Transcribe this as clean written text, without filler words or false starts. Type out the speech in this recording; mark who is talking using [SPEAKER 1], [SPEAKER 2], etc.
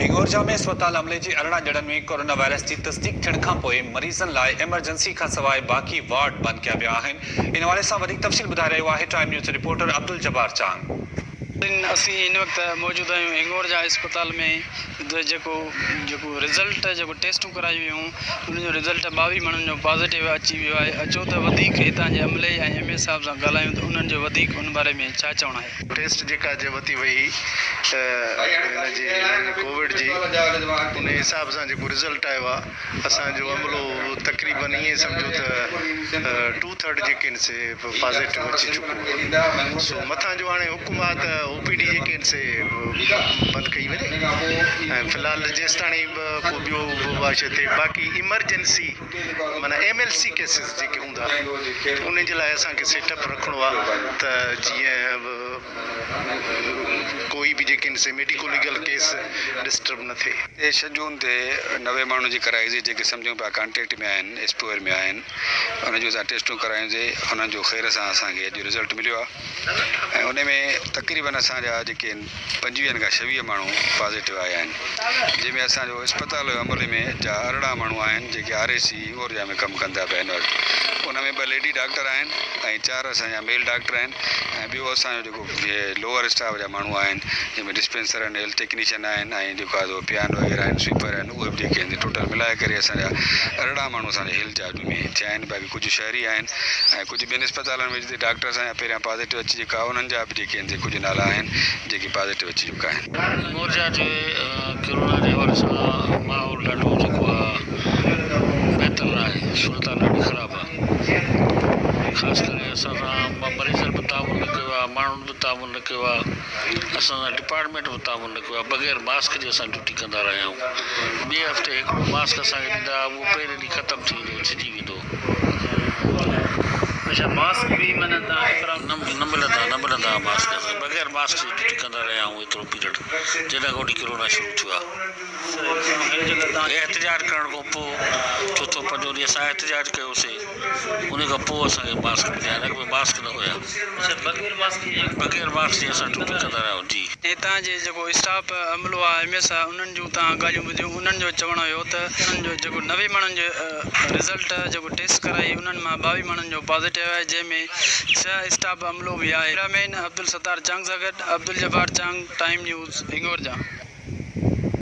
[SPEAKER 1] इंगोरजा में अस्पताल अमले जी 18 जड़न में कोरोना वायरस की तस्दीक थियण खां पोइ मरीज़न लाइ एमरजेंसी खां सवाइ बाक़ी वार्ड बंद किया विया आहिनि। इन हवाले सां वधीक तफ़सील ॿुधाए रहियो आहे time news reporter Abdul Jabbar Chang.
[SPEAKER 2] असी इन वक्त मौजूद आहियूं इंगोरजा अस्पताल में जेको रिज़ल्ट जेको टेस्टूं कराई हुयूं उन जो रिज़ल्ट 22 माण्हुनि जो पॉज़िटिव अची वियो आहे। अचो त वधीक हितां जे अमले ऐं एमए साहब सां ॻाल्हायूं त उन्हनि जो वधीक उन बारे में छा चवणु आहे।
[SPEAKER 3] टेस्ट जेका वरिती वई कोविड जी उन हिसाब सां जेको रिज़ल्ट आयो आहे असांजो अमलो तक़रीबन ईअं सम्झो त 2/3 जेके आहिनि से पॉज़िटिव अची चुको आहे। सो मथां जो हाणे हुकुम आहे त ओपीडी जेके आहिनि से बंदि कई वञे ऐं फ़िलहाल जेसि ताईं को ॿियो वाशे थिए बाक़ी इमरजेंसी माना एमएलसी केसिस जेके हूंदा उन जे लाइ असांखे सेटअप रखिणो आहे त जीअं कोई बि जेके आहिनि से मेडिको लीगल केस डिस्टर्ब न थिए।
[SPEAKER 4] शेड्यूल ते 90 माण्हुनि जी कराईसीं जेके सम्झूं पिया कॉन्टेक्ट में आहिनि एक्सपोयर में आहिनि उनजो असां टेस्टूं करायूंसीं। हुननि जो ख़ैर सां असांखे अॼु रिज़ल्ट मिलियो आहे ऐं उन में तक़रीबन असांजा जेके 25 खां 26 माण्हू पॉज़िटिव आया आहिनि जंहिंमें असांजो अस्पताल अमले में जा 18 माण्हू आहिनि जेके RAC इंगोरजा में कमु कंदा पिया आहिनि। उन में 2 लेडी डॉक्टर आहिनि ऐं 4 असांजा मेल डॉक्टर आहिनि ऐं ॿियो असांजो जेको लोअर स्टाफ जा माण्हू आहिनि जंहिंमें डिस्पेंसर आहिनि हेल्थ टेक्नीशियन आहिनि ऐं जेको आहे पियानो वग़ैरह आहिनि स्वीपर आहिनि उहे बि जेके आहिनि टोटल मिलाए करे असांजा 18 माण्हू असांजे हेल्थ चार्ज में थिया आहिनि। बाक़ी कुझु शहरी आहिनि ऐं कुझु ॿियनि अस्पतालनि में जिते डॉक्टर असांजा पहिरियां पॉज़िटिव अची चुका उन्हनि जा बि जेके आहिनि कुझु नाला आहिनि जेके पॉज़िटिव अची चुका आहिनि।
[SPEAKER 5] इंगोरजा जे कोरोना जे हवाले सां माहौल ॾाढो जेको आहे बहितर न आहे, सूरत ॾाढी ख़राबु आहे। ख़ासि करे असां सां मरीज़नि बि ताउन न कयो आहे, माण्हुनि बि ताउन न कयो आहे, असां सां डिपार्टमेंट बि ताउन न कयो आहे। बग़ैर मास्क जे असां ड्यूटी कंदा रहिया आहियूं। ॿिए हफ़्ते हिकिड़ो मास्क असांखे ॾींदा उहो पहिरें ॾींहुं ख़तमु थी वेंदो छिजी वेंदो।
[SPEAKER 2] अच्छा मास्क बि माना
[SPEAKER 5] न मिलंदा मास्क। बग़ैर मास्क जे ड्यूटी कंदा रहिया आहियूं एतिरो पीरियड जॾहिं खां वठी कोरोना शुरू थियो आहे। एहतिजाज करण खां पोइ चोथों 5 ॾींहुं असां एहतिजाज कयोसीं उन खां पोइ असांखे मास्क मिलिया। हिन में मास्क न हुया। बग़ैर मास्क जे असां ड्यूटी कंदा रहिया आहियूं। जी
[SPEAKER 2] हितां जे जेको स्टाफ अमलो आहे एमएस आहे उन्हनि जूं तव्हां ॻाल्हियूं ॿुधियूं। उन्हनि जो चवणु हुयो त उन्हनि जो जेको 90 माण्हुनि जो रिज़ल्ट जेको टेस्ट कराई उन्हनि मां 22 माण्हुनि जो पॉज़िटिव आहे जंहिंमें 6 स्टाफ अमलो बि आहे। कैमरामैन अब्दुल सत्तार चांग सां गॾु अब्दुल जब्बार चांग, टाइम न्यूज़ इंगोरजा।